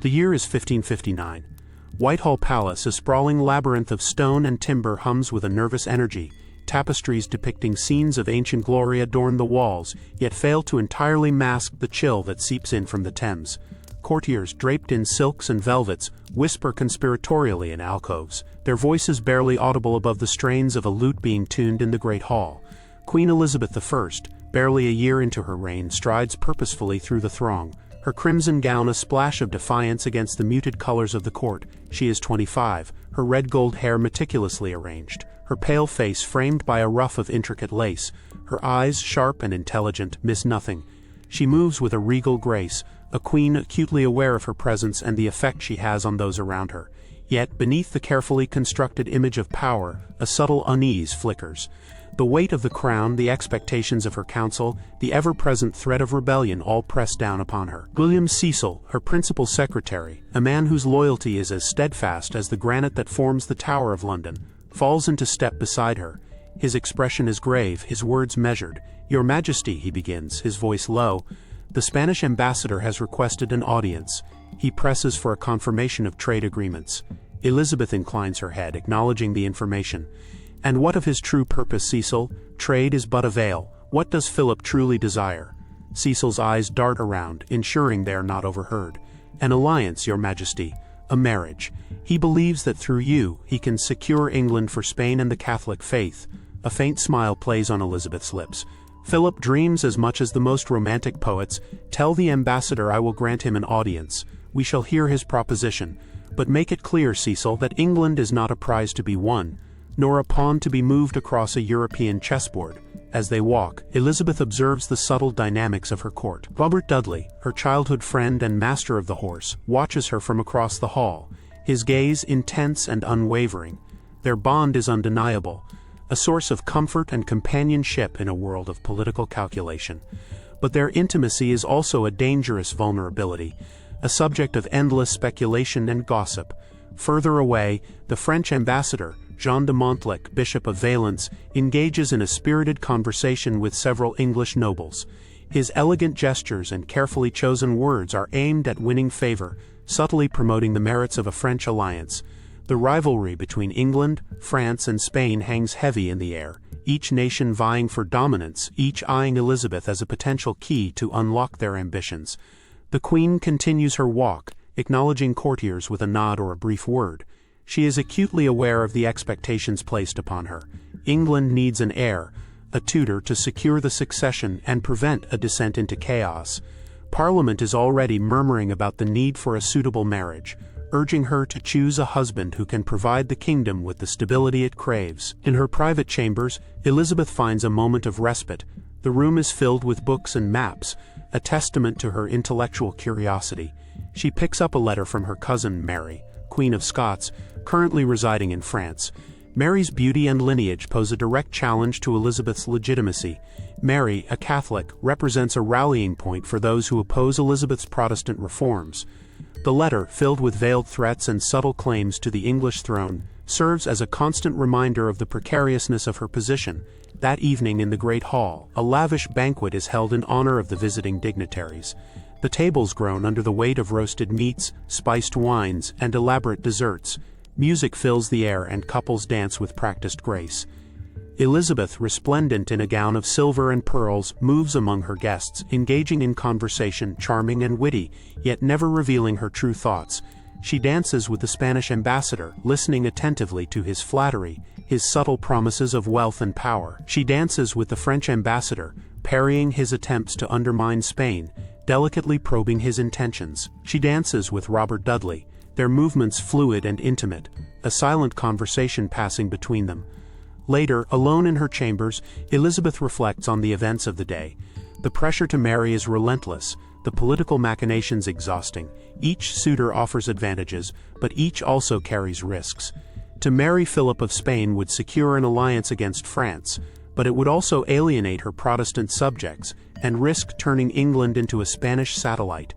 The year is 1559. Whitehall Palace, a sprawling labyrinth of stone and timber, hums with a nervous energy. Tapestries depicting scenes of ancient glory adorn the walls, yet fail to entirely mask the chill that seeps in from the Thames. Courtiers, draped in silks and velvets, whisper conspiratorially in alcoves, their voices barely audible above the strains of a lute being tuned in the Great Hall. Queen Elizabeth I, barely a year into her reign, strides purposefully through the throng, her crimson gown a splash of defiance against the muted colors of the court. She is 25, her red gold hair meticulously arranged, her pale face framed by a ruff of intricate lace, her eyes, sharp and intelligent, miss nothing. She moves with a regal grace, a queen acutely aware of her presence and the effect she has on those around her. Yet, beneath the carefully constructed image of power, a subtle unease flickers. The weight of the crown, the expectations of her council, the ever-present threat of rebellion all press down upon her. William Cecil, her principal secretary, a man whose loyalty is as steadfast as the granite that forms the Tower of London, falls into step beside her. His expression is grave, his words measured. "Your Majesty," he begins, his voice low, "the Spanish ambassador has requested an audience." He presses for a confirmation of trade agreements. Elizabeth inclines her head, acknowledging the information. "And what of his true purpose, Cecil? Trade is but a veil. What does Philip truly desire?" Cecil's eyes dart around, ensuring they are not overheard. "An alliance, Your Majesty. A marriage. He believes that through you, he can secure England for Spain and the Catholic faith." A faint smile plays on Elizabeth's lips. "Philip dreams as much as the most romantic poets. Tell the ambassador I will grant him an audience. We shall hear his proposition. But make it clear, Cecil, that England is not a prize to be won, nor a pawn to be moved across a European chessboard." As they walk, Elizabeth observes the subtle dynamics of her court. Robert Dudley, her childhood friend and master of the horse, watches her from across the hall, his gaze intense and unwavering. Their bond is undeniable, a source of comfort and companionship in a world of political calculation. But their intimacy is also a dangerous vulnerability, a subject of endless speculation and gossip. Further away, the French ambassador, Jean de Montlec, Bishop of Valence, engages in a spirited conversation with several English nobles. His elegant gestures and carefully chosen words are aimed at winning favor, subtly promoting the merits of a French alliance. The rivalry between England, France, and Spain hangs heavy in the air, each nation vying for dominance, each eyeing Elizabeth as a potential key to unlock their ambitions. The Queen continues her walk, acknowledging courtiers with a nod or a brief word. She is acutely aware of the expectations placed upon her. England needs an heir, a Tudor, to secure the succession and prevent a descent into chaos. Parliament is already murmuring about the need for a suitable marriage, urging her to choose a husband who can provide the kingdom with the stability it craves. In her private chambers, Elizabeth finds a moment of respite. The room is filled with books and maps, a testament to her intellectual curiosity. She picks up a letter from her cousin Mary, Queen of Scots, currently residing in France. Mary's beauty and lineage pose a direct challenge to Elizabeth's legitimacy. Mary, a Catholic, represents a rallying point for those who oppose Elizabeth's Protestant reforms. The letter, filled with veiled threats and subtle claims to the English throne, serves as a constant reminder of the precariousness of her position. That evening in the Great Hall, a lavish banquet is held in honor of the visiting dignitaries. The tables groan under the weight of roasted meats, spiced wines, and elaborate desserts. Music fills the air and couples dance with practiced grace. Elizabeth, resplendent in a gown of silver and pearls, moves among her guests, engaging in conversation, charming and witty, yet never revealing her true thoughts. She dances with the Spanish ambassador, listening attentively to his flattery, his subtle promises of wealth and power. She dances with the French ambassador, parrying his attempts to undermine Spain, delicately probing his intentions. She dances with Robert Dudley, their movements fluid and intimate, a silent conversation passing between them. Later, alone in her chambers, Elizabeth reflects on the events of the day. The pressure to marry is relentless, the political machinations exhausting. Each suitor offers advantages, but each also carries risks. To marry Philip of Spain would secure an alliance against France, but it would also alienate her Protestant subjects and risk turning England into a Spanish satellite.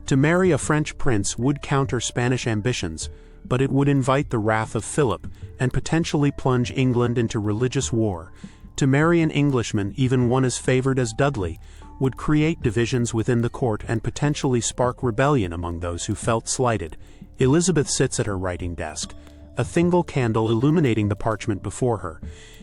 To marry a French prince would counter Spanish ambitions, but it would invite the wrath of Philip and potentially plunge England into religious war. To marry an Englishman, even one as favored as Dudley, would create divisions within the court and potentially spark rebellion among those who felt slighted. Elizabeth sits at her writing desk, a single candle illuminating the parchment before her.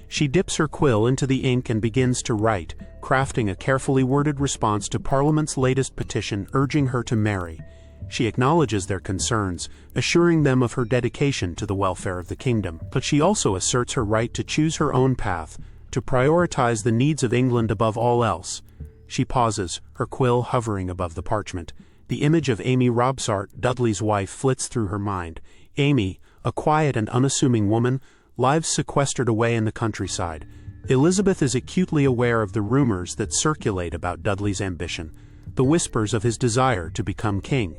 She dips her quill into the ink and begins to write, crafting a carefully worded response to Parliament's latest petition urging her to marry. She acknowledges their concerns, assuring them of her dedication to the welfare of the kingdom, but she also asserts her right to choose her own path, to prioritize the needs of England above all else. She pauses, her quill hovering above the parchment. The image of Amy Robsart, Dudley's wife, flits through her mind. Amy, a quiet and unassuming woman, lives sequestered away in the countryside. Elizabeth is acutely aware of the rumors that circulate about Dudley's ambition, the whispers of his desire to become king.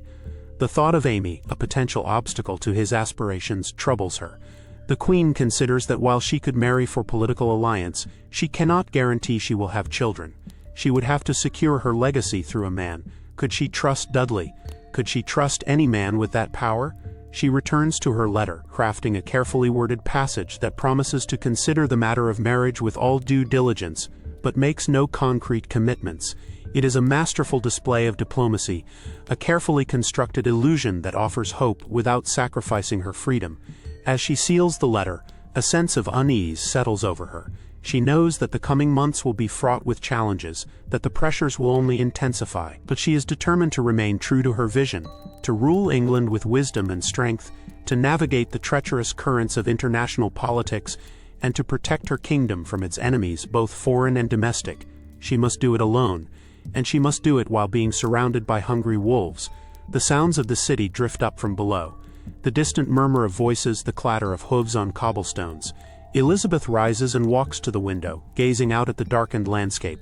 The thought of Amy, a potential obstacle to his aspirations, troubles her. The Queen considers that while she could marry for political alliance, she cannot guarantee she will have children. She would have to secure her legacy through a man. Could she trust Dudley? Could she trust any man with that power? She returns to her letter, crafting a carefully worded passage that promises to consider the matter of marriage with all due diligence, but makes no concrete commitments. It is a masterful display of diplomacy, a carefully constructed illusion that offers hope without sacrificing her freedom. As she seals the letter, a sense of unease settles over her. She knows that the coming months will be fraught with challenges, that the pressures will only intensify, but she is determined to remain true to her vision, to rule England with wisdom and strength, to navigate the treacherous currents of international politics, and to protect her kingdom from its enemies, both foreign and domestic. She must do it alone, and she must do it while being surrounded by hungry wolves. The sounds of the city drift up from below. The distant murmur of voices, the clatter of hooves on cobblestones. Elizabeth rises and walks to the window, gazing out at the darkened landscape.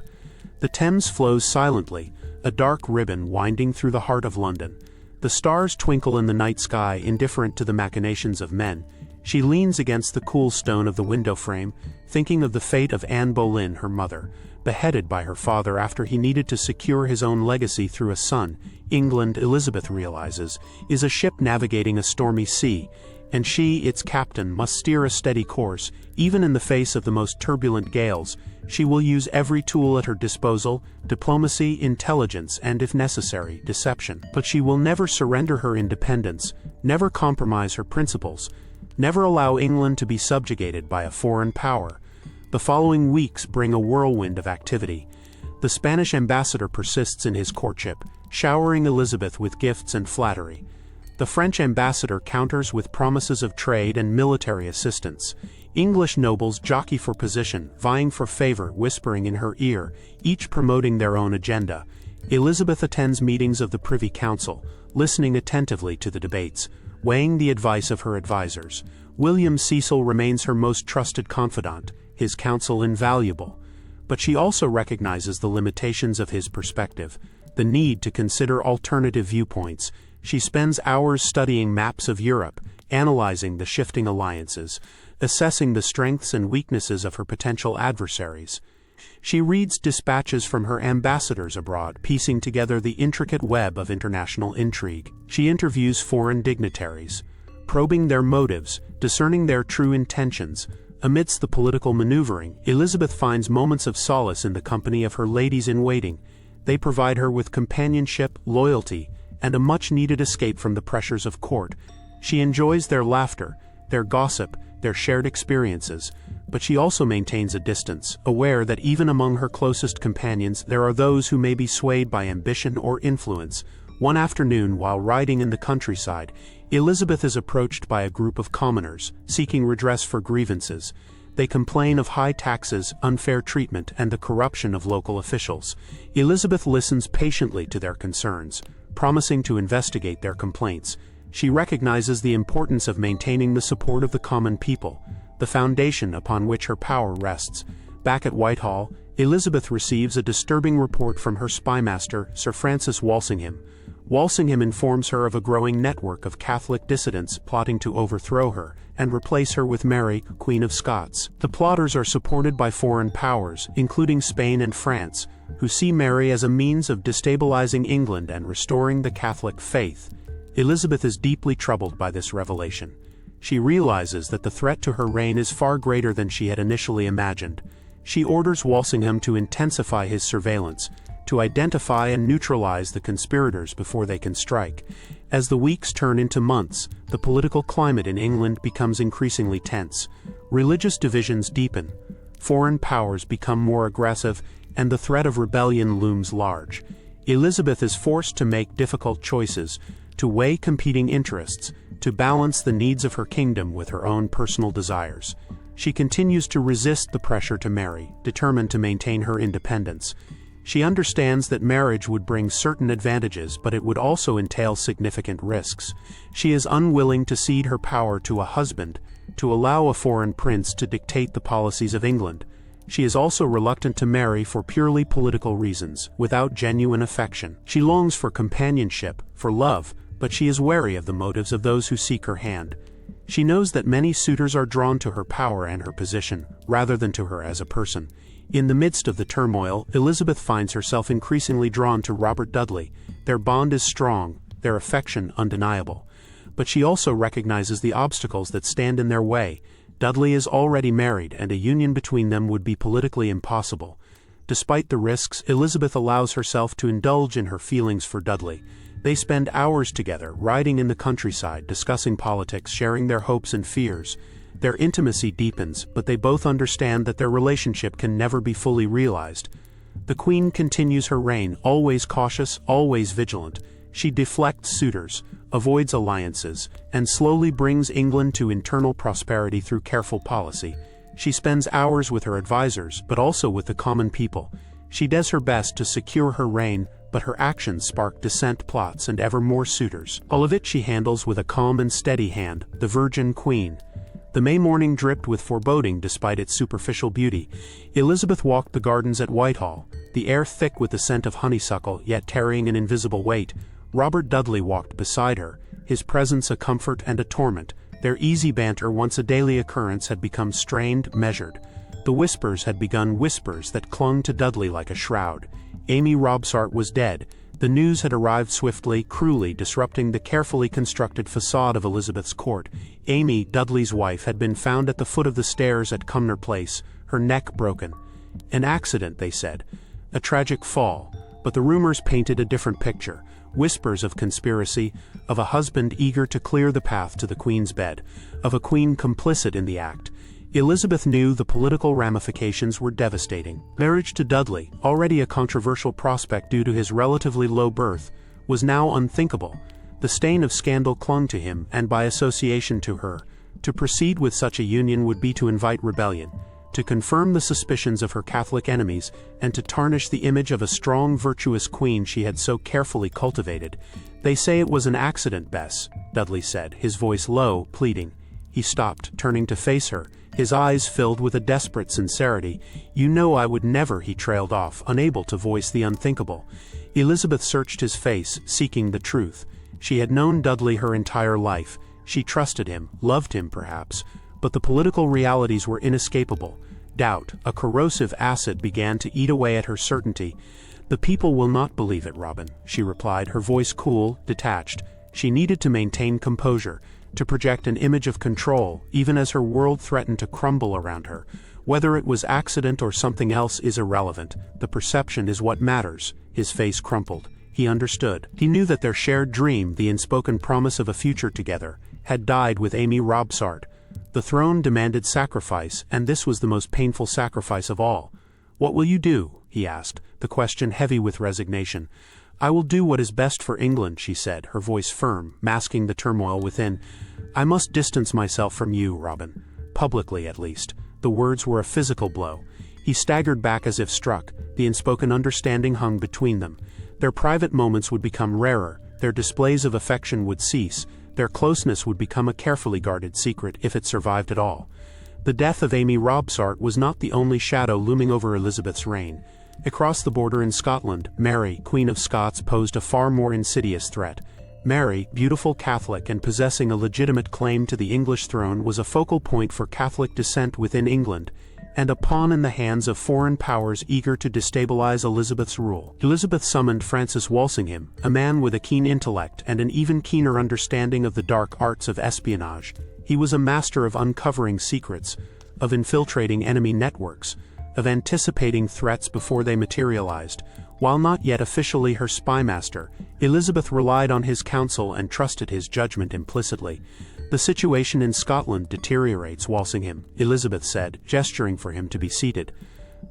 The Thames flows silently, a dark ribbon winding through the heart of London. The stars twinkle in the night sky, indifferent to the machinations of men. She leans against the cool stone of the window frame, thinking of the fate of Anne Boleyn, her mother, beheaded by her father after he needed to secure his own legacy through a son. England, Elizabeth realizes, is a ship navigating a stormy sea, and she, its captain, must steer a steady course. Even in the face of the most turbulent gales, she will use every tool at her disposal: diplomacy, intelligence, and, if necessary, deception. But she will never surrender her independence, never compromise her principles, never allow England to be subjugated by a foreign power. The following weeks bring a whirlwind of activity. The Spanish ambassador persists in his courtship, showering Elizabeth with gifts and flattery. The French ambassador counters with promises of trade and military assistance. English nobles jockey for position, vying for favor, whispering in her ear, each promoting their own agenda. Elizabeth attends meetings of the Privy Council, listening attentively to the debates, weighing the advice of her advisors. William Cecil remains her most trusted confidant, his counsel invaluable. But she also recognizes the limitations of his perspective, the need to consider alternative viewpoints. She spends hours studying maps of Europe, analyzing the shifting alliances, assessing the strengths and weaknesses of her potential adversaries. She reads dispatches from her ambassadors abroad, piecing together the intricate web of international intrigue. She interviews foreign dignitaries, probing their motives, discerning their true intentions. Amidst the political maneuvering, Elizabeth finds moments of solace in the company of her ladies-in-waiting. They provide her with companionship, loyalty, and a much-needed escape from the pressures of court. She enjoys their laughter, their gossip, their shared experiences, but she also maintains a distance, aware that even among her closest companions there are those who may be swayed by ambition or influence. One afternoon, while riding in the countryside, Elizabeth is approached by a group of commoners, seeking redress for grievances. They complain of high taxes, unfair treatment, and the corruption of local officials. Elizabeth listens patiently to their concerns, promising to investigate their complaints. She recognizes the importance of maintaining the support of the common people, the foundation upon which her power rests. Back at Whitehall, Elizabeth receives a disturbing report from her spymaster, Sir Francis Walsingham. Walsingham informs her of a growing network of Catholic dissidents plotting to overthrow her and replace her with Mary, Queen of Scots. The plotters are supported by foreign powers, including Spain and France, who see Mary as a means of destabilizing England and restoring the Catholic faith. Elizabeth is deeply troubled by this revelation. She realizes that the threat to her reign is far greater than she had initially imagined. She orders Walsingham to intensify his surveillance, to identify and neutralize the conspirators before they can strike. As the weeks turn into months, the political climate in England becomes increasingly tense. Religious divisions deepen, foreign powers become more aggressive, and the threat of rebellion looms large. Elizabeth is forced to make difficult choices, to weigh competing interests, to balance the needs of her kingdom with her own personal desires. She continues to resist the pressure to marry, determined to maintain her independence. She understands that marriage would bring certain advantages, but it would also entail significant risks. She is unwilling to cede her power to a husband, to allow a foreign prince to dictate the policies of England. She is also reluctant to marry for purely political reasons, without genuine affection. She longs for companionship, for love, but she is wary of the motives of those who seek her hand. She knows that many suitors are drawn to her power and her position, rather than to her as a person. In the midst of the turmoil, Elizabeth finds herself increasingly drawn to Robert Dudley. Their bond is strong, their affection undeniable. But she also recognizes the obstacles that stand in their way. Dudley is already married, and a union between them would be politically impossible. Despite the risks, Elizabeth allows herself to indulge in her feelings for Dudley. They spend hours together, riding in the countryside, discussing politics, sharing their hopes and fears. Their intimacy deepens, but they both understand that their relationship can never be fully realized. The Queen continues her reign, always cautious, always vigilant. She deflects suitors, avoids alliances, and slowly brings England to internal prosperity through careful policy. She spends hours with her advisors, but also with the common people. She does her best to secure her reign, but her actions spark dissent plots and ever more suitors. All of it she handles with a calm and steady hand, the Virgin Queen. The May morning dripped with foreboding despite its superficial beauty. Elizabeth walked the gardens at Whitehall, the air thick with the scent of honeysuckle, yet carrying an invisible weight. Robert Dudley walked beside her, his presence a comfort and a torment. Their easy banter, once a daily occurrence, had become strained, measured. The whispers had begun whispers that clung to Dudley like a shroud. Amy Robsart was dead. The news had arrived swiftly, cruelly, disrupting the carefully constructed facade of Elizabeth's court. Amy, Dudley's wife, had been found at the foot of the stairs at Cumnor Place, her neck broken. An accident, they said. A tragic fall. But the rumors painted a different picture. Whispers of conspiracy, of a husband eager to clear the path to the Queen's bed, of a Queen complicit in the act. Elizabeth knew the political ramifications were devastating. Marriage to Dudley, already a controversial prospect due to his relatively low birth, was now unthinkable. The stain of scandal clung to him, and by association to her. To proceed with such a union would be to invite rebellion, to confirm the suspicions of her Catholic enemies, and to tarnish the image of a strong, virtuous queen she had so carefully cultivated. "They say it was an accident, Bess," Dudley said, his voice low, pleading. He stopped, turning to face her, his eyes filled with a desperate sincerity. "You know I would never," he trailed off, unable to voice the unthinkable. Elizabeth searched his face, seeking the truth. She had known Dudley her entire life. She trusted him, loved him perhaps, but the political realities were inescapable. Doubt, a corrosive acid, began to eat away at her certainty. "The people will not believe it, Robin," she replied, her voice cool, detached. She needed to maintain composure, to project an image of control, even as her world threatened to crumble around her. Whether it was accident or something else is irrelevant. The perception is what matters. His face crumpled. He understood. He knew that their shared dream, the unspoken promise of a future together, had died with Amy Robsart. The throne demanded sacrifice, and this was the most painful sacrifice of all. "What will you do?" he asked, the question heavy with resignation. "I will do what is best for England," she said, her voice firm, masking the turmoil within. "I must distance myself from you, Robin. Publicly, at least." The words were a physical blow. He staggered back as if struck. The unspoken understanding hung between them. Their private moments would become rarer, their displays of affection would cease, their closeness would become a carefully guarded secret, if it survived at all. The death of Amy Robsart was not the only shadow looming over Elizabeth's reign. Across the border in Scotland, Mary, Queen of Scots, posed a far more insidious threat. Mary, beautiful Catholic and possessing a legitimate claim to the English throne, was a focal point for Catholic dissent within England, and a pawn in the hands of foreign powers eager to destabilize Elizabeth's rule. Elizabeth summoned Francis Walsingham, a man with a keen intellect and an even keener understanding of the dark arts of espionage. He was a master of uncovering secrets, of infiltrating enemy networks, of anticipating threats before they materialized. While not yet officially her spymaster, Elizabeth relied on his counsel and trusted his judgment implicitly. "The situation in Scotland deteriorates, Walsingham," Elizabeth said, gesturing for him to be seated.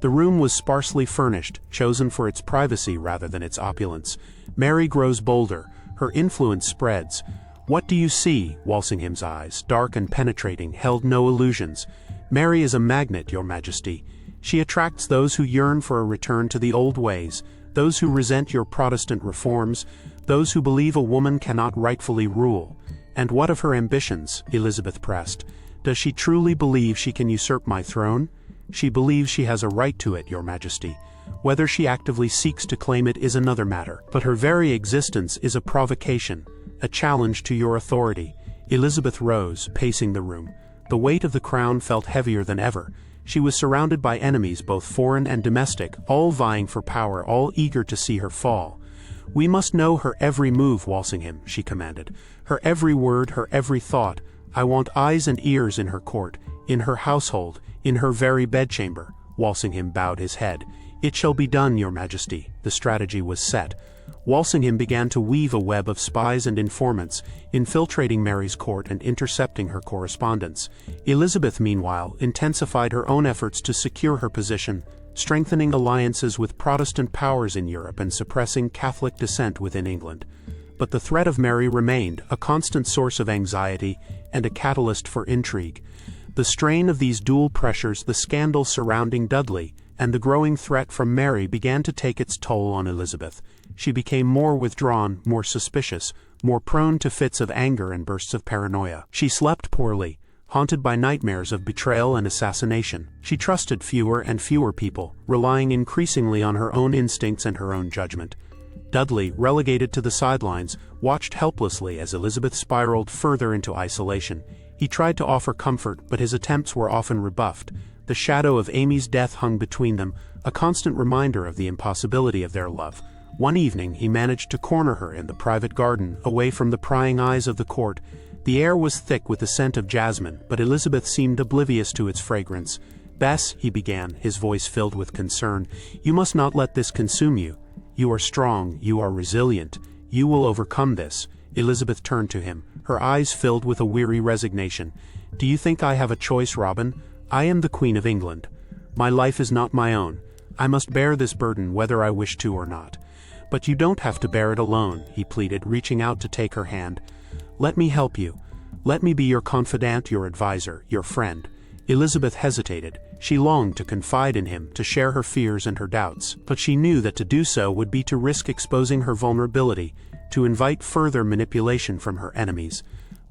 The room was sparsely furnished, chosen for its privacy rather than its opulence. Mary grows bolder, her influence spreads. "What do you see?" Walsingham's eyes, dark and penetrating, held no illusions. "Mary is a magnet, Your Majesty. She attracts those who yearn for a return to the old ways, those who resent your Protestant reforms, those who believe a woman cannot rightfully rule." "And what of her ambitions?" Elizabeth pressed. "Does she truly believe she can usurp my throne?" "She believes she has a right to it, Your Majesty. Whether she actively seeks to claim it is another matter. But her very existence is a provocation, a challenge to your authority." Elizabeth rose, pacing the room. The weight of the crown felt heavier than ever. She was surrounded by enemies, both foreign and domestic, all vying for power, all eager to see her fall. "We must know her every move, Walsingham," she commanded. "Her every word, her every thought. I want eyes and ears in her court, in her household, in her very bedchamber." Walsingham bowed his head. "It shall be done, Your Majesty." The strategy was set. Walsingham began to weave a web of spies and informants, infiltrating Mary's court and intercepting her correspondence. Elizabeth, meanwhile, intensified her own efforts to secure her position, strengthening alliances with Protestant powers in Europe and suppressing Catholic dissent within England. But the threat of Mary remained, a constant source of anxiety and a catalyst for intrigue. The strain of these dual pressures, the scandal surrounding Dudley, and the growing threat from Mary began to take its toll on Elizabeth. She became more withdrawn, more suspicious, more prone to fits of anger and bursts of paranoia. She slept poorly, haunted by nightmares of betrayal and assassination. She trusted fewer and fewer people, relying increasingly on her own instincts and her own judgment. Dudley, relegated to the sidelines, watched helplessly as Elizabeth spiraled further into isolation. He tried to offer comfort, but his attempts were often rebuffed. The shadow of Amy's death hung between them, a constant reminder of the impossibility of their love. One evening he managed to corner her in the private garden, away from the prying eyes of the court. The air was thick with the scent of jasmine, but Elizabeth seemed oblivious to its fragrance. "Bess," he began, his voice filled with concern, "you must not let this consume you. You are strong, you are resilient. You will overcome this." Elizabeth turned to him, her eyes filled with a weary resignation. "Do you think I have a choice, Robin? I am the Queen of England. My life is not my own. I must bear this burden whether I wish to or not." "But you don't have to bear it alone," he pleaded, reaching out to take her hand. "Let me help you. Let me be your confidant, your advisor, your friend." Elizabeth hesitated. She longed to confide in him, to share her fears and her doubts, but she knew that to do so would be to risk exposing her vulnerability, to invite further manipulation from her enemies.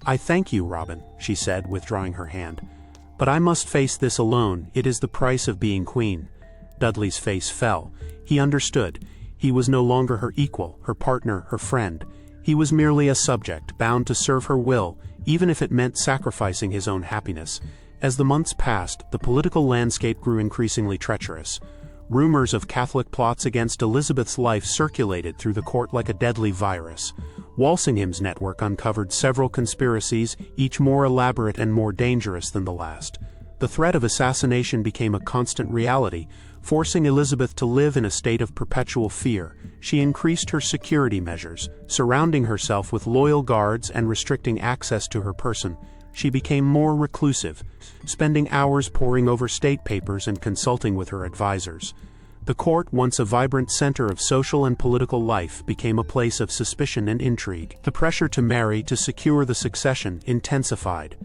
"I thank you, Robin," she said, withdrawing her hand. "But I must face this alone. It is the price of being queen." Dudley's face fell. He understood. He was no longer her equal, her partner, her friend. He was merely a subject, bound to serve her will, even if it meant sacrificing his own happiness. As the months passed, the political landscape grew increasingly treacherous. Rumors of Catholic plots against Elizabeth's life circulated through the court like a deadly virus. Walsingham's network uncovered several conspiracies, each more elaborate and more dangerous than the last. The threat of assassination became a constant reality, forcing Elizabeth to live in a state of perpetual fear. She increased her security measures, surrounding herself with loyal guards and restricting access to her person. She became more reclusive, spending hours poring over state papers and consulting with her advisors. The court, once a vibrant center of social and political life, became a place of suspicion and intrigue. The pressure to marry to secure the succession intensified.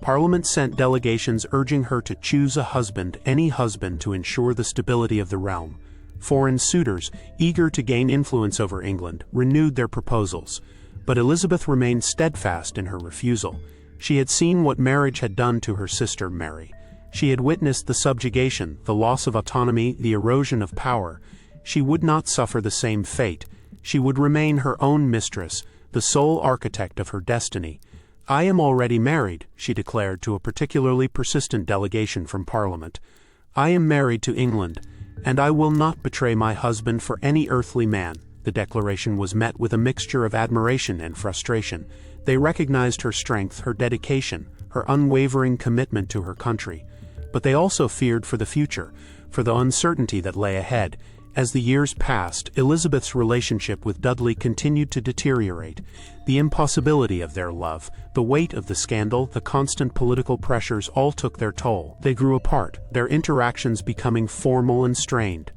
Parliament sent delegations urging her to choose a husband, any husband, to ensure the stability of the realm. Foreign suitors, eager to gain influence over England, renewed their proposals. But Elizabeth remained steadfast in her refusal. She had seen what marriage had done to her sister Mary. She had witnessed the subjugation, the loss of autonomy, the erosion of power. She would not suffer the same fate. She would remain her own mistress, the sole architect of her destiny. "I am already married," she declared to a particularly persistent delegation from Parliament. "I am married to England, and I will not betray my husband for any earthly man." The declaration was met with a mixture of admiration and frustration. They recognized her strength, her dedication, her unwavering commitment to her country. But they also feared for the future, for the uncertainty that lay ahead. As the years passed, Elizabeth's relationship with Dudley continued to deteriorate. The impossibility of their love, the weight of the scandal, the constant political pressures all took their toll. They grew apart, their interactions becoming formal and strained.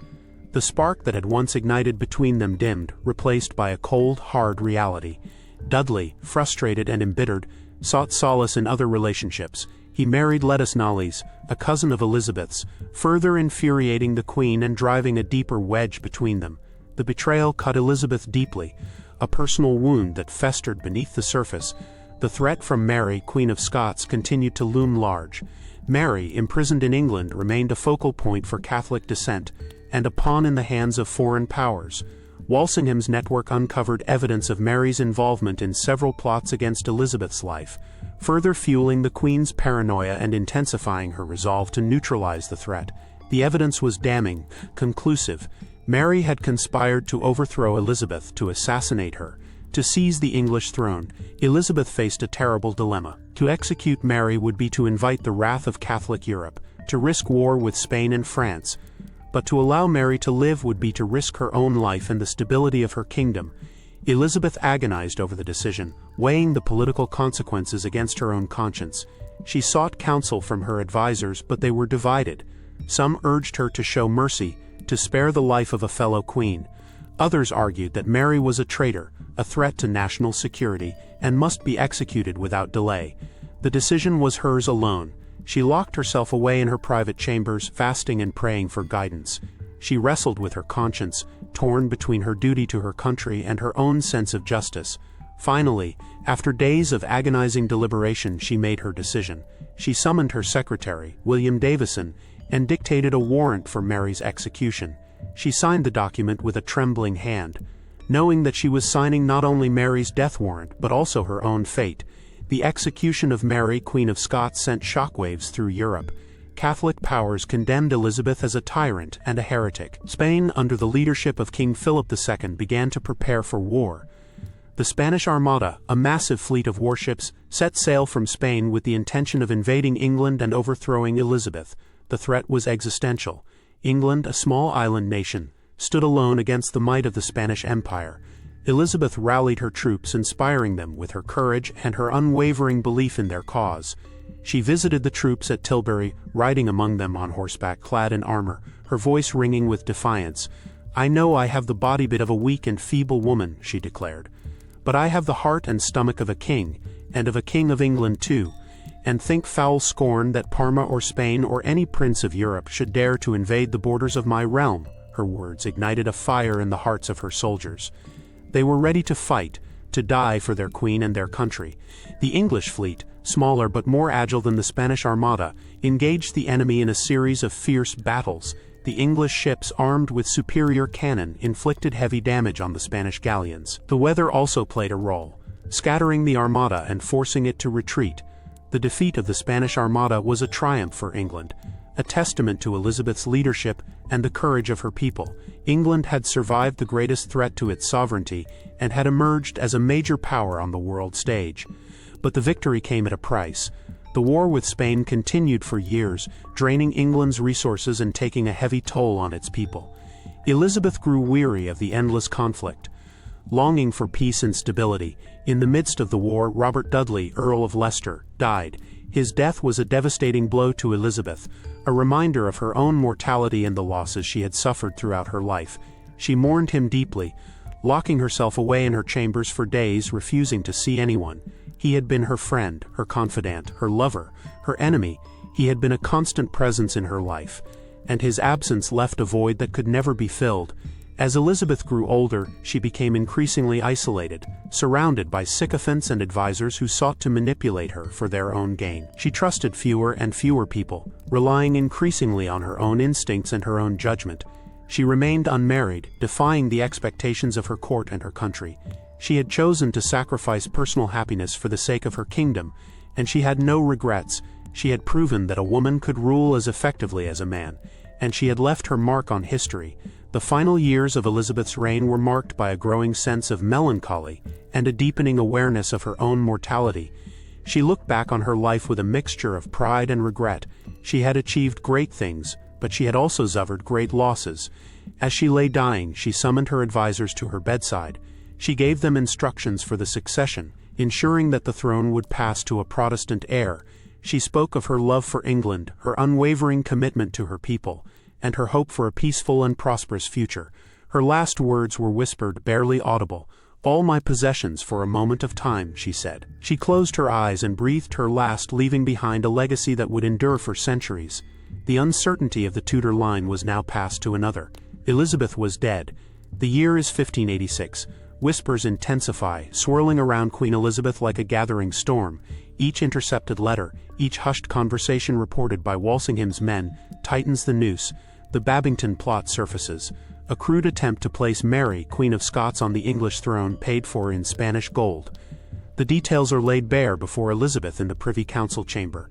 The spark that had once ignited between them dimmed, replaced by a cold, hard reality. Dudley, frustrated and embittered, sought solace in other relationships. He married Lettice Knollys, a cousin of Elizabeth's, further infuriating the Queen and driving a deeper wedge between them. The betrayal cut Elizabeth deeply, a personal wound that festered beneath the surface. The threat from Mary, Queen of Scots, continued to loom large. Mary, imprisoned in England, remained a focal point for Catholic dissent, and a pawn in the hands of foreign powers. Walsingham's network uncovered evidence of Mary's involvement in several plots against Elizabeth's life, further fueling the Queen's paranoia and intensifying her resolve to neutralize the threat. The evidence was damning, conclusive. Mary had conspired to overthrow Elizabeth, to assassinate her, to seize the English throne. Elizabeth faced a terrible dilemma. To execute Mary would be to invite the wrath of Catholic Europe, to risk war with Spain and France. But to allow Mary to live would be to risk her own life and the stability of her kingdom. Elizabeth agonized over the decision, weighing the political consequences against her own conscience. She sought counsel from her advisors, but they were divided. Some urged her to show mercy, to spare the life of a fellow queen. Others argued that Mary was a traitor, a threat to national security, and must be executed without delay. The decision was hers alone. She locked herself away in her private chambers, fasting and praying for guidance. She wrestled with her conscience, torn between her duty to her country and her own sense of justice. Finally, after days of agonizing deliberation, she made her decision. She summoned her secretary, William Davison, and dictated a warrant for Mary's execution. She signed the document with a trembling hand, knowing that she was signing not only Mary's death warrant but also her own fate. The execution of Mary, Queen of Scots, sent shockwaves through Europe. Catholic powers condemned Elizabeth as a tyrant and a heretic. Spain, under the leadership of King Philip II, began to prepare for war. The Spanish Armada, a massive fleet of warships, set sail from Spain with the intention of invading England and overthrowing Elizabeth. The threat was existential. England, a small island nation, stood alone against the might of the Spanish Empire. Elizabeth rallied her troops, inspiring them with her courage and her unwavering belief in their cause. She visited the troops at Tilbury, riding among them on horseback clad in armor, her voice ringing with defiance. "I know I have the body bit of a weak and feeble woman," she declared, "but I have the heart and stomach of a king, and of a king of England too. And think foul scorn that Parma or Spain or any prince of Europe should dare to invade the borders of my realm." Her words ignited a fire in the hearts of her soldiers. They were ready to fight, to die for their queen and their country. The English fleet, smaller but more agile than the Spanish Armada, engaged the enemy in a series of fierce battles. The English ships, armed with superior cannon, inflicted heavy damage on the Spanish galleons. The weather also played a role, scattering the Armada and forcing it to retreat. The defeat of the Spanish Armada was a triumph for England, a testament to Elizabeth's leadership and the courage of her people. England had survived the greatest threat to its sovereignty and had emerged as a major power on the world stage. But the victory came at a price. The war with Spain continued for years, draining England's resources and taking a heavy toll on its people. Elizabeth grew weary of the endless conflict, longing for peace and stability. In the midst of the war, Robert Dudley, Earl of Leicester, died. His death was a devastating blow to Elizabeth, a reminder of her own mortality and the losses she had suffered throughout her life. She mourned him deeply, locking herself away in her chambers for days, refusing to see anyone. He had been her friend, her confidant, her lover, her enemy. He had been a constant presence in her life, and his absence left a void that could never be filled. As Elizabeth grew older, she became increasingly isolated, surrounded by sycophants and advisors who sought to manipulate her for their own gain. She trusted fewer and fewer people, relying increasingly on her own instincts and her own judgment. She remained unmarried, defying the expectations of her court and her country. She had chosen to sacrifice personal happiness for the sake of her kingdom, and she had no regrets. She had proven that a woman could rule as effectively as a man, and she had left her mark on history. The final years of Elizabeth's reign were marked by a growing sense of melancholy and a deepening awareness of her own mortality. She looked back on her life with a mixture of pride and regret. She had achieved great things, but she had also suffered great losses. As she lay dying, she summoned her advisors to her bedside. She gave them instructions for the succession, ensuring that the throne would pass to a Protestant heir. She spoke of her love for England, her unwavering commitment to her people, and her hope for a peaceful and prosperous future. Her last words were whispered, barely audible. "All my possessions for a moment of time," she said. She closed her eyes and breathed her last, leaving behind a legacy that would endure for centuries. The uncertainty of the Tudor line was now passed to another. Elizabeth was dead. The year is 1586. Whispers intensify, swirling around Queen Elizabeth like a gathering storm. Each intercepted letter, each hushed conversation reported by Walsingham's men, tightens the noose. The Babington plot surfaces. A crude attempt to place Mary, Queen of Scots, on the English throne, paid for in Spanish gold. The details are laid bare before Elizabeth in the Privy Council chamber.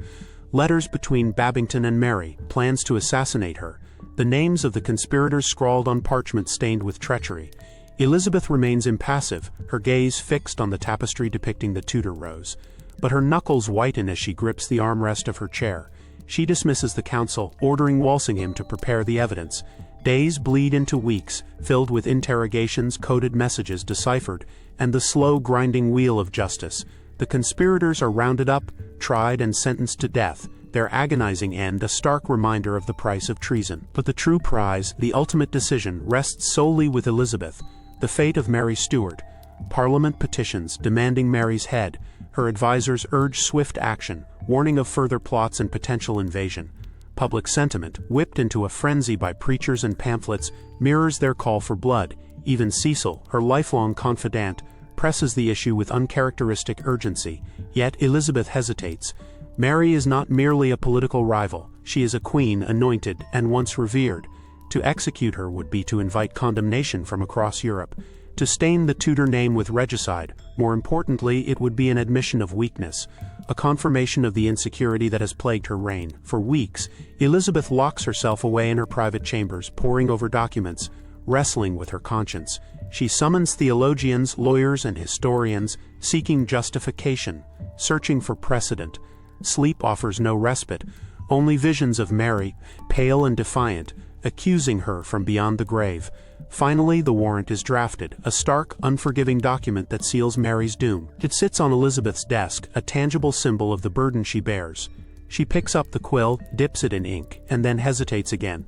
Letters between Babington and Mary, plans to assassinate her. The names of the conspirators scrawled on parchment stained with treachery. Elizabeth remains impassive, her gaze fixed on the tapestry depicting the Tudor rose. But her knuckles whiten as she grips the armrest of her chair. She dismisses the council, ordering Walsingham to prepare the evidence. Days bleed into weeks, filled with interrogations, coded messages deciphered, and the slow grinding wheel of justice. The conspirators are rounded up, tried, and sentenced to death, their agonizing end a stark reminder of the price of treason. But the true prize, the ultimate decision, rests solely with Elizabeth. The fate of Mary Stuart. Parliament petitions, demanding Mary's head. Her advisors urge swift action, warning of further plots and potential invasion. Public sentiment, whipped into a frenzy by preachers and pamphlets, mirrors their call for blood. Even Cecil, her lifelong confidant, presses the issue with uncharacteristic urgency. Yet Elizabeth hesitates. Mary is not merely a political rival. She is a queen anointed and once revered. To execute her would be to invite condemnation from across Europe. To stain the Tudor name with regicide, more importantly, it would be an admission of weakness, a confirmation of the insecurity that has plagued her reign. For weeks, Elizabeth locks herself away in her private chambers, poring over documents, wrestling with her conscience. She summons theologians, lawyers, and historians, seeking justification, searching for precedent. Sleep offers no respite, only visions of Mary, pale and defiant, accusing her from beyond the grave. Finally, the warrant is drafted, a stark, unforgiving document that seals Mary's doom. It sits on Elizabeth's desk, a tangible symbol of the burden she bears. She picks up the quill, dips it in ink, and then hesitates again.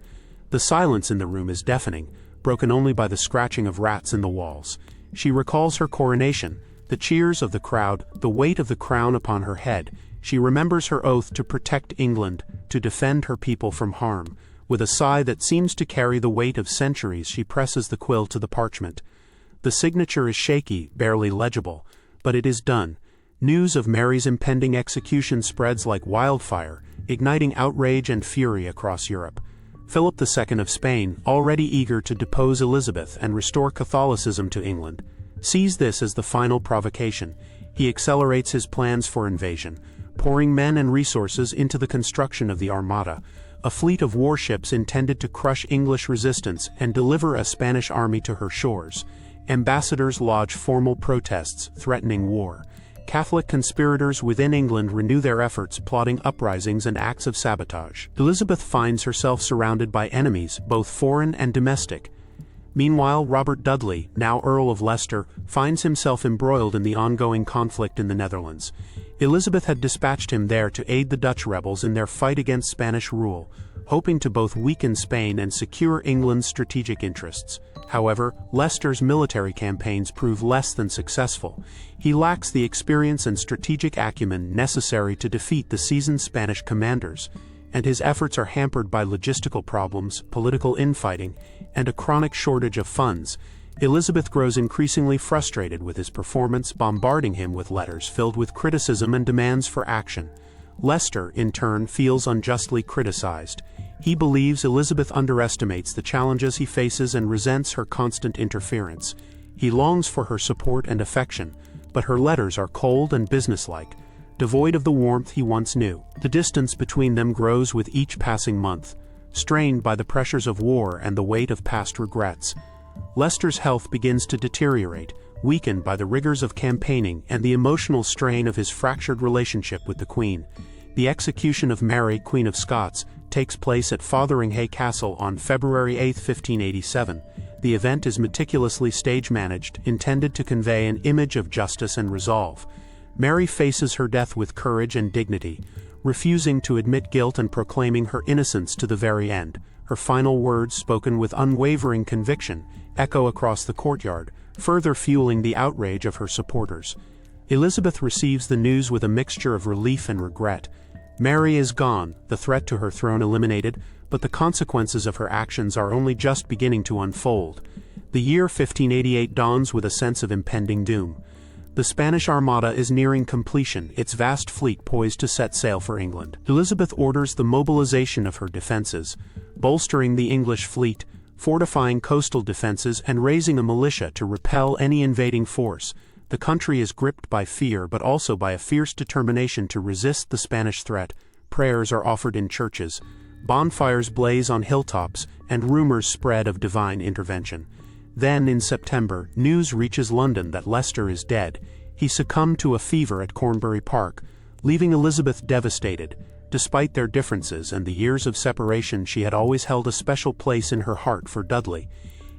The silence in the room is deafening, broken only by the scratching of rats in the walls. She recalls her coronation, the cheers of the crowd, the weight of the crown upon her head. She remembers her oath to protect England, to defend her people from harm. With a sigh that seems to carry the weight of centuries, she presses the quill to the parchment. The signature is shaky, barely legible, but it is done. News of Mary's impending execution spreads like wildfire, igniting outrage and fury across Europe. Philip II of Spain, already eager to depose Elizabeth and restore Catholicism to England, sees this as the final provocation. He accelerates his plans for invasion, pouring men and resources into the construction of the Armada, a fleet of warships intended to crush English resistance and deliver a Spanish army to her shores. Ambassadors lodge formal protests threatening war. Catholic conspirators within England renew their efforts, plotting uprisings and acts of sabotage. Elizabeth finds herself surrounded by enemies, both foreign and domestic. Meanwhile, Robert Dudley, now Earl of Leicester, finds himself embroiled in the ongoing conflict in the Netherlands. Elizabeth had dispatched him there to aid the Dutch rebels in their fight against Spanish rule, hoping to both weaken Spain and secure England's strategic interests. However, Leicester's military campaigns prove less than successful. He lacks the experience and strategic acumen necessary to defeat the seasoned Spanish commanders, and his efforts are hampered by logistical problems, political infighting, and a chronic shortage of funds. Elizabeth grows increasingly frustrated with his performance, bombarding him with letters filled with criticism and demands for action. Leicester, in turn, feels unjustly criticized. He believes Elizabeth underestimates the challenges he faces and resents her constant interference. He longs for her support and affection, but her letters are cold and businesslike, devoid of the warmth he once knew. The distance between them grows with each passing month, strained by the pressures of war and the weight of past regrets. Leicester's health begins to deteriorate, weakened by the rigors of campaigning and the emotional strain of his fractured relationship with the Queen. The execution of Mary, Queen of Scots, takes place at Fotheringhay Castle on February 8, 1587. The event is meticulously stage-managed, intended to convey an image of justice and resolve. Mary faces her death with courage and dignity, refusing to admit guilt and proclaiming her innocence to the very end. Her final words, spoken with unwavering conviction, echo across the courtyard, further fueling the outrage of her supporters. Elizabeth receives the news with a mixture of relief and regret. Mary is gone, the threat to her throne eliminated, but the consequences of her actions are only just beginning to unfold. The year 1588 dawns with a sense of impending doom. The Spanish Armada is nearing completion, its vast fleet poised to set sail for England. Elizabeth orders the mobilization of her defenses, bolstering the English fleet, fortifying coastal defenses, and raising a militia to repel any invading force. The country is gripped by fear but also by a fierce determination to resist the Spanish threat. Prayers are offered in churches, bonfires blaze on hilltops, and rumors spread of divine intervention. Then, in September, news reaches London that Leicester is dead. He succumbed to a fever at Cornbury Park, leaving Elizabeth devastated. Despite their differences and the years of separation, she had always held a special place in her heart for Dudley.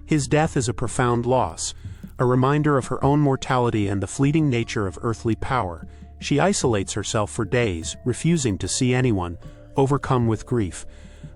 His death is a profound loss, a reminder of her own mortality and the fleeting nature of earthly power. She isolates herself for days, refusing to see anyone, overcome with grief.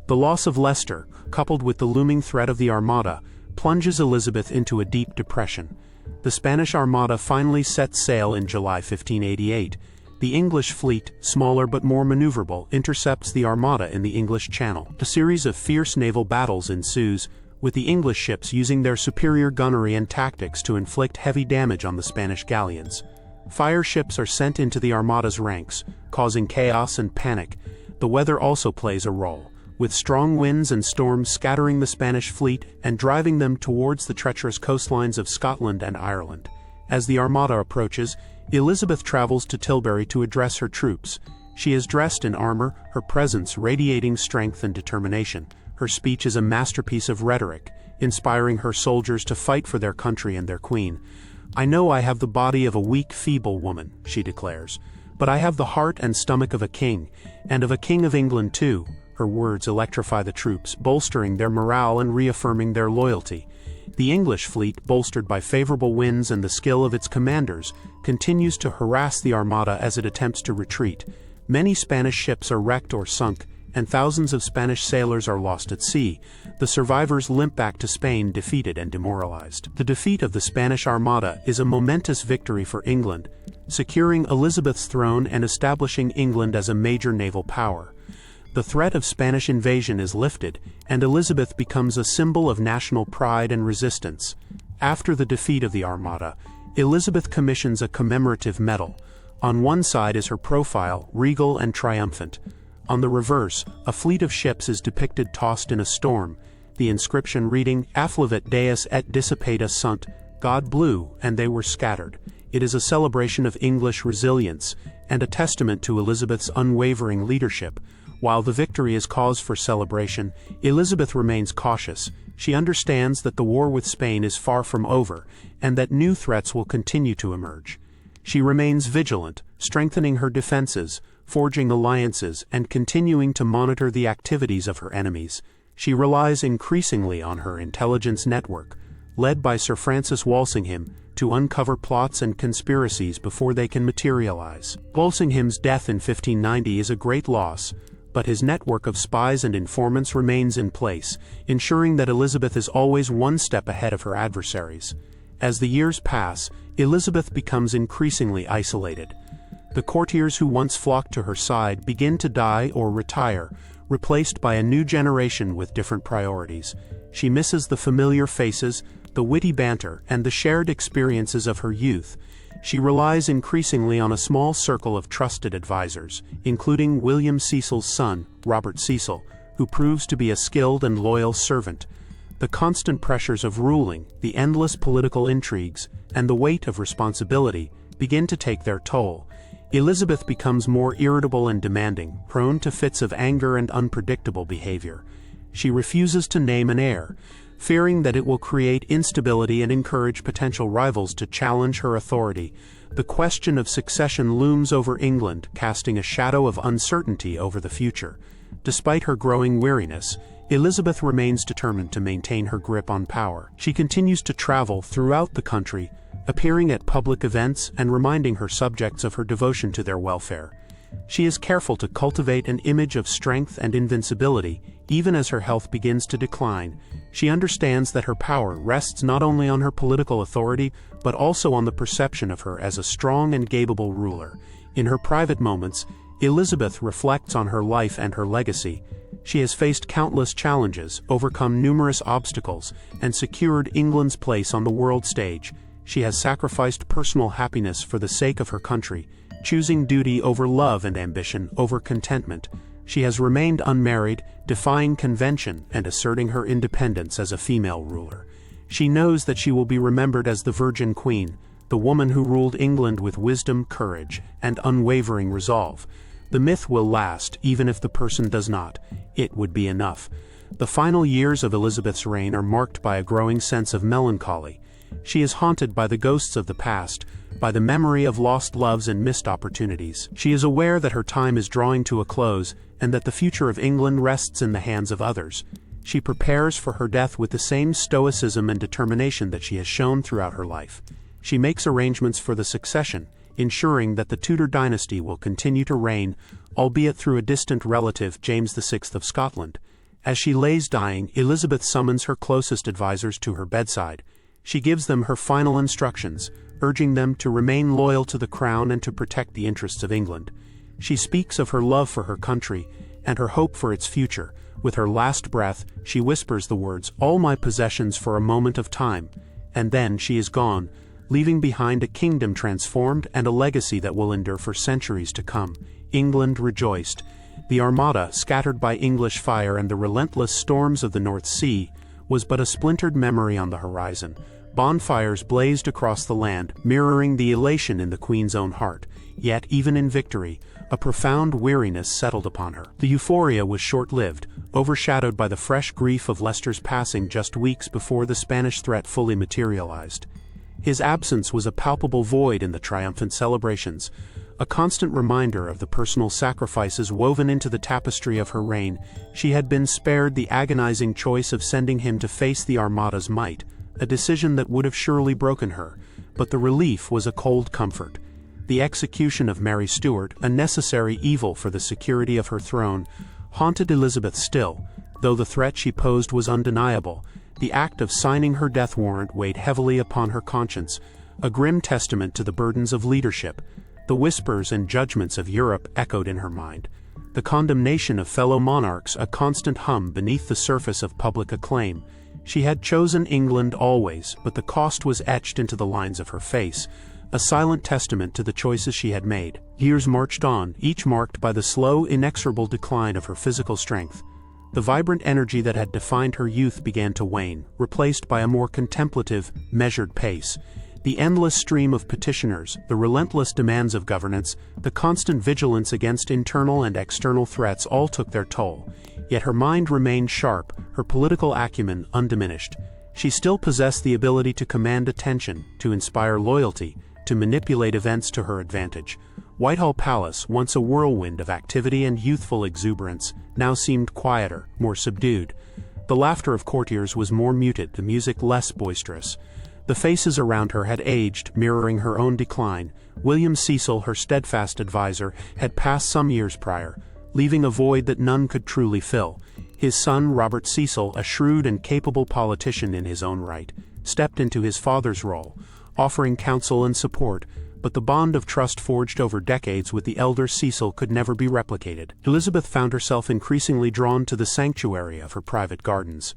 The loss of Leicester, coupled with the looming threat of the Armada, plunges Elizabeth into a deep depression. The Spanish Armada finally sets sail in July 1588. The English fleet, smaller but more maneuverable, intercepts the Armada in the English Channel. A series of fierce naval battles ensues, with the English ships using their superior gunnery and tactics to inflict heavy damage on the Spanish galleons. Fire ships are sent into the Armada's ranks, causing chaos and panic. The weather also plays a role, with strong winds and storms scattering the Spanish fleet and driving them towards the treacherous coastlines of Scotland and Ireland. As the Armada approaches, Elizabeth travels to Tilbury to address her troops. She is dressed in armor, her presence radiating strength and determination. Her speech is a masterpiece of rhetoric, inspiring her soldiers to fight for their country and their queen. "I know I have the body of a weak, feeble woman," she declares, "but I have the heart and stomach of a king, and of a king of England too." Her words electrify the troops, bolstering their morale and reaffirming their loyalty. The English fleet, bolstered by favorable winds and the skill of its commanders, continues to harass the Armada as it attempts to retreat. Many Spanish ships are wrecked or sunk, and thousands of Spanish sailors are lost at sea. The survivors limp back to Spain defeated and demoralized. The defeat of the Spanish Armada is a momentous victory for England, securing Elizabeth's throne and establishing England as a major naval power. The threat of Spanish invasion is lifted, and Elizabeth becomes a symbol of national pride and resistance. After the defeat of the Armada, Elizabeth commissions a commemorative medal. On one side is her profile, regal and triumphant. On the reverse, a fleet of ships is depicted tossed in a storm, the inscription reading, "Affluit Deus et dissipata sunt," God blew, and they were scattered. It is a celebration of English resilience, and a testament to Elizabeth's unwavering leadership. While the victory is cause for celebration, Elizabeth remains cautious. She understands that the war with Spain is far from over, and that new threats will continue to emerge. She remains vigilant, strengthening her defenses, forging alliances, and continuing to monitor the activities of her enemies. She relies increasingly on her intelligence network, led by Sir Francis Walsingham, to uncover plots and conspiracies before they can materialize. Walsingham's death in 1590 is a great loss, but his network of spies and informants remains in place, ensuring that Elizabeth is always one step ahead of her adversaries. As the years pass, Elizabeth becomes increasingly isolated. The courtiers who once flocked to her side begin to die or retire, replaced by a new generation with different priorities. She misses the familiar faces, the witty banter, and the shared experiences of her youth. She relies increasingly on a small circle of trusted advisors, including William Cecil's son, Robert Cecil, who proves to be a skilled and loyal servant. The constant pressures of ruling, the endless political intrigues, and the weight of responsibility begin to take their toll. Elizabeth becomes more irritable and demanding, prone to fits of anger and unpredictable behavior. She refuses to name an heir, fearing that it will create instability and encourage potential rivals to challenge her authority. The question of succession looms over England, casting a shadow of uncertainty over the future. Despite her growing weariness, Elizabeth remains determined to maintain her grip on power. She continues to travel throughout the country, appearing at public events and reminding her subjects of her devotion to their welfare. She is careful to cultivate an image of strength and invincibility, even as her health begins to decline. She understands that her power rests not only on her political authority, but also on the perception of her as a strong and capable ruler. In her private moments, Elizabeth reflects on her life and her legacy. She has faced countless challenges, overcome numerous obstacles, and secured England's place on the world stage. She has sacrificed personal happiness for the sake of her country, choosing duty over love and ambition over contentment. She has remained unmarried, defying convention and asserting her independence as a female ruler. She knows that she will be remembered as the Virgin Queen, the woman who ruled England with wisdom, courage, and unwavering resolve. The myth will last, even if the person does not. It would be enough. The final years of Elizabeth's reign are marked by a growing sense of melancholy. She is haunted by the ghosts of the past, by the memory of lost loves and missed opportunities. She is aware that her time is drawing to a close, and that the future of England rests in the hands of others. She prepares for her death with the same stoicism and determination that she has shown throughout her life. She makes arrangements for the succession, ensuring that the Tudor dynasty will continue to reign, albeit through a distant relative, James VI of Scotland. As she lays dying, Elizabeth summons her closest advisors to her bedside. She gives them her final instructions, urging them to remain loyal to the crown and to protect the interests of England. She speaks of her love for her country and her hope for its future. With her last breath, she whispers the words, "All my possessions for a moment of time," and then she is gone, leaving behind a kingdom transformed and a legacy that will endure for centuries to come. England rejoiced. The Armada, scattered by English fire and the relentless storms of the North Sea, was but a splintered memory on the horizon. Bonfires blazed across the land, mirroring the elation in the Queen's own heart. Yet, even in victory, a profound weariness settled upon her. The euphoria was short-lived, overshadowed by the fresh grief of Leicester's passing just weeks before the Spanish threat fully materialized. His absence was a palpable void in the triumphant celebrations, a constant reminder of the personal sacrifices woven into the tapestry of her reign. She had been spared the agonizing choice of sending him to face the Armada's might, a decision that would have surely broken her, but the relief was a cold comfort. The execution of Mary Stuart, a necessary evil for the security of her throne, haunted Elizabeth still, though the threat she posed was undeniable. The act of signing her death warrant weighed heavily upon her conscience, a grim testament to the burdens of leadership. The whispers and judgments of Europe echoed in her mind. The condemnation of fellow monarchs, a constant hum beneath the surface of public acclaim. She had chosen England always, but the cost was etched into the lines of her face, a silent testament to the choices she had made. Years marched on, each marked by the slow, inexorable decline of her physical strength. The vibrant energy that had defined her youth began to wane, replaced by a more contemplative, measured pace. The endless stream of petitioners, the relentless demands of governance, the constant vigilance against internal and external threats all took their toll. Yet her mind remained sharp, her political acumen undiminished. She still possessed the ability to command attention, to inspire loyalty, to manipulate events to her advantage. Whitehall Palace, once a whirlwind of activity and youthful exuberance, now seemed quieter, more subdued. The laughter of courtiers was more muted, the music less boisterous. The faces around her had aged, mirroring her own decline. William Cecil, her steadfast advisor, had passed some years prior, leaving a void that none could truly fill. His son, Robert Cecil, a shrewd and capable politician in his own right, stepped into his father's role, offering counsel and support, but the bond of trust forged over decades with the elder Cecil could never be replicated. Elizabeth found herself increasingly drawn to the sanctuary of her private gardens.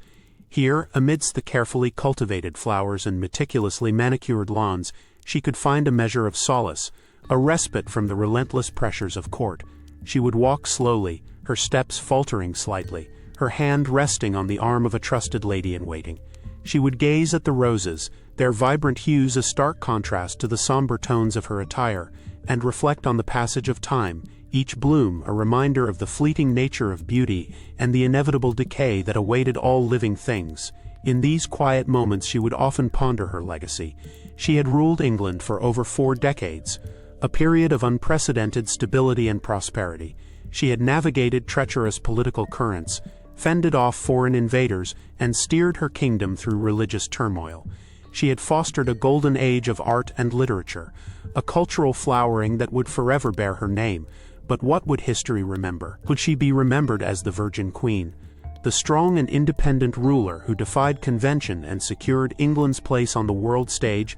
Here, amidst the carefully cultivated flowers and meticulously manicured lawns, she could find a measure of solace, a respite from the relentless pressures of court. She would walk slowly, her steps faltering slightly, her hand resting on the arm of a trusted lady-in-waiting. She would gaze at the roses, their vibrant hues a stark contrast to the somber tones of her attire, and reflect on the passage of time, each bloom a reminder of the fleeting nature of beauty and the inevitable decay that awaited all living things. In these quiet moments she would often ponder her legacy. She had ruled England for over 4 decades, a period of unprecedented stability and prosperity. She had navigated treacherous political currents, fended off foreign invaders, and steered her kingdom through religious turmoil. She had fostered a golden age of art and literature, a cultural flowering that would forever bear her name. But what would history remember? Would she be remembered as the Virgin Queen, the strong and independent ruler who defied convention and secured England's place on the world stage?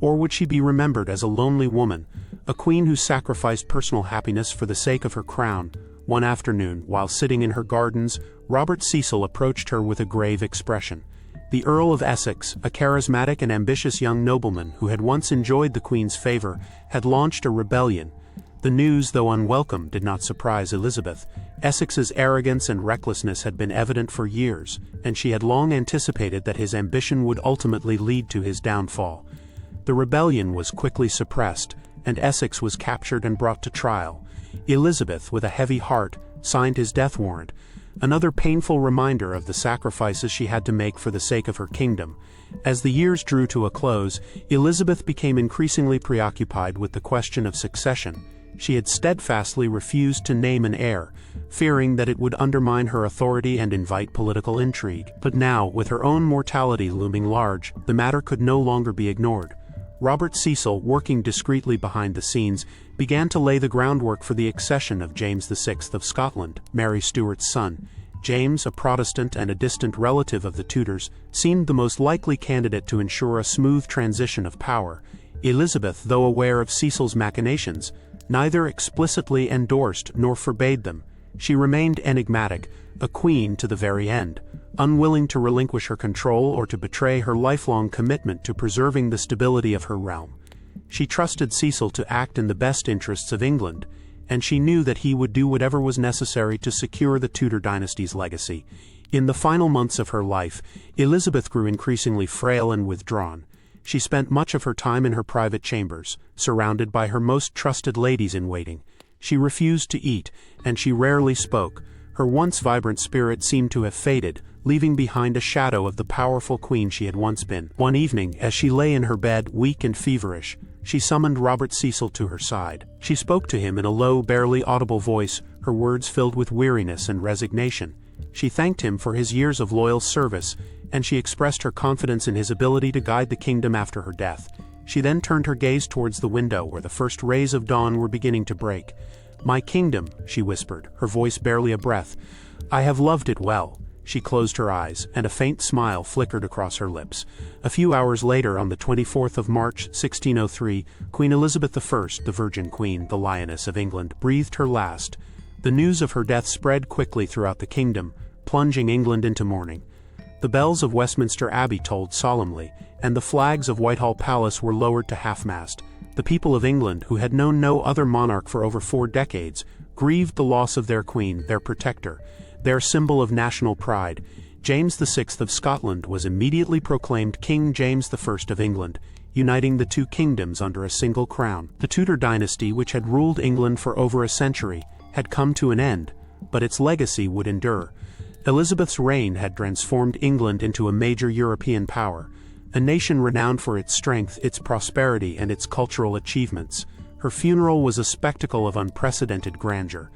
Or would she be remembered as a lonely woman, a queen who sacrificed personal happiness for the sake of her crown? One afternoon, while sitting in her gardens, Robert Cecil approached her with a grave expression. The Earl of Essex, a charismatic and ambitious young nobleman who had once enjoyed the Queen's favor, had launched a rebellion. The news, though unwelcome, did not surprise Elizabeth. Essex's arrogance and recklessness had been evident for years, and she had long anticipated that his ambition would ultimately lead to his downfall. The rebellion was quickly suppressed, and Essex was captured and brought to trial. Elizabeth, with a heavy heart, signed his death warrant, another painful reminder of the sacrifices she had to make for the sake of her kingdom. As the years drew to a close, Elizabeth became increasingly preoccupied with the question of succession. She had steadfastly refused to name an heir, fearing that it would undermine her authority and invite political intrigue. But now, with her own mortality looming large, the matter could no longer be ignored. Robert Cecil, working discreetly behind the scenes, began to lay the groundwork for the accession of James VI of Scotland, Mary Stuart's son. James, a Protestant and a distant relative of the Tudors, seemed the most likely candidate to ensure a smooth transition of power. Elizabeth, though aware of Cecil's machinations, neither explicitly endorsed nor forbade them. She remained enigmatic, a queen to the very end, unwilling to relinquish her control or to betray her lifelong commitment to preserving the stability of her realm. She trusted Cecil to act in the best interests of England, and she knew that he would do whatever was necessary to secure the Tudor dynasty's legacy. In the final months of her life, Elizabeth grew increasingly frail and withdrawn. She spent much of her time in her private chambers, surrounded by her most trusted ladies-in-waiting. She refused to eat, and she rarely spoke. Her once vibrant spirit seemed to have faded, leaving behind a shadow of the powerful queen she had once been. One evening, as she lay in her bed, weak and feverish, she summoned Robert Cecil to her side. She spoke to him in a low, barely audible voice, her words filled with weariness and resignation. She thanked him for his years of loyal service, and she expressed her confidence in his ability to guide the kingdom after her death. She then turned her gaze towards the window where the first rays of dawn were beginning to break. "My kingdom," she whispered, her voice barely a breath. "I have loved it well." She closed her eyes, and a faint smile flickered across her lips. A few hours later, on the 24th of March, 1603, Queen Elizabeth I, the Virgin Queen, the Lioness of England, breathed her last. The news of her death spread quickly throughout the kingdom, plunging England into mourning. The bells of Westminster Abbey tolled solemnly, and the flags of Whitehall Palace were lowered to half-mast. The people of England, who had known no other monarch for over 4 decades, grieved the loss of their queen, their protector, their symbol of national pride. James VI of Scotland was immediately proclaimed King James I of England, uniting the 2 kingdoms under a single crown. The Tudor dynasty, which had ruled England for over a century, had come to an end, but its legacy would endure. Elizabeth's reign had transformed England into a major European power, a nation renowned for its strength, its prosperity, and its cultural achievements. Her funeral was a spectacle of unprecedented grandeur,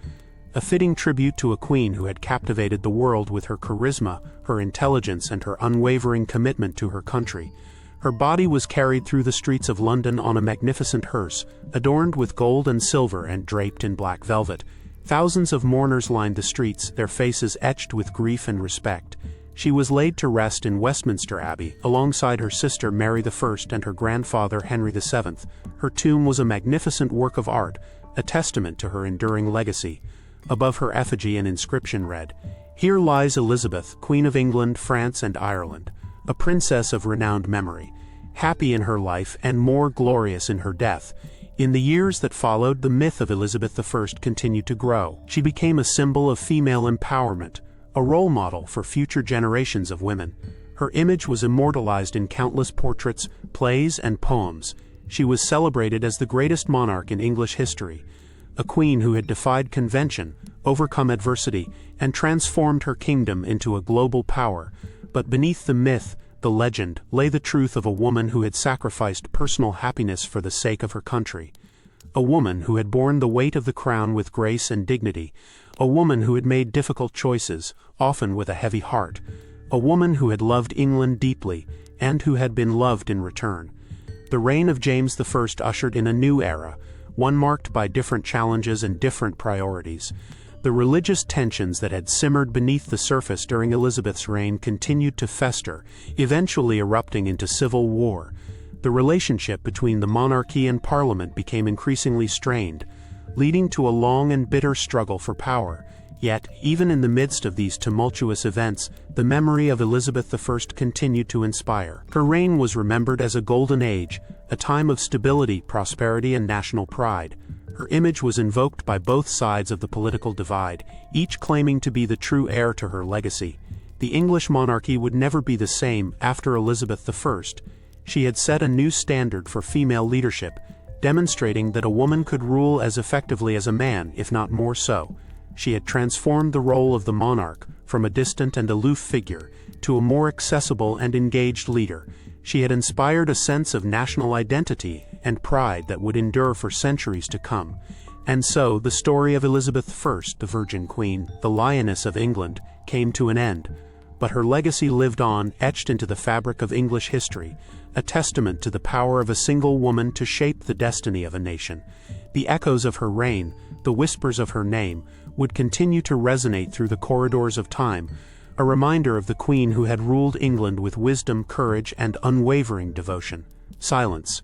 a fitting tribute to a queen who had captivated the world with her charisma, her intelligence, and her unwavering commitment to her country. Her body was carried through the streets of London on a magnificent hearse, adorned with gold and silver and draped in black velvet. Thousands of mourners lined the streets, their faces etched with grief and respect. She was laid to rest in Westminster Abbey, alongside her sister Mary I and her grandfather Henry VII. Her tomb was a magnificent work of art, a testament to her enduring legacy. Above her effigy an inscription read, "Here lies Elizabeth, Queen of England, France, and Ireland, a princess of renowned memory, happy in her life and more glorious in her death." In the years that followed, the myth of Elizabeth I continued to grow. She became a symbol of female empowerment, a role model for future generations of women. Her image was immortalized in countless portraits, plays, and poems. She was celebrated as the greatest monarch in English history, a queen who had defied convention, overcome adversity, and transformed her kingdom into a global power. But beneath the myth, the legend, lay the truth of a woman who had sacrificed personal happiness for the sake of her country. A woman who had borne the weight of the crown with grace and dignity. A woman who had made difficult choices, often with a heavy heart. A woman who had loved England deeply, and who had been loved in return. The reign of James I ushered in a new era, one marked by different challenges and different priorities. The religious tensions that had simmered beneath the surface during Elizabeth's reign continued to fester, eventually erupting into civil war. The relationship between the monarchy and Parliament became increasingly strained, leading to a long and bitter struggle for power. Yet, even in the midst of these tumultuous events, the memory of Elizabeth I continued to inspire. Her reign was remembered as a golden age, a time of stability, prosperity, and national pride. Her image was invoked by both sides of the political divide, each claiming to be the true heir to her legacy. The English monarchy would never be the same after Elizabeth I. She had set a new standard for female leadership, demonstrating that a woman could rule as effectively as a man, if not more so. She had transformed the role of the monarch from a distant and aloof figure to a more accessible and engaged leader. She had inspired a sense of national identity and pride that would endure for centuries to come. And so, the story of Elizabeth I, the Virgin Queen, the Lioness of England, came to an end. But her legacy lived on, etched into the fabric of English history, a testament to the power of a single woman to shape the destiny of a nation. The echoes of her reign, the whispers of her name, would continue to resonate through the corridors of time, a reminder of the Queen who had ruled England with wisdom, courage, and unwavering devotion. Silence.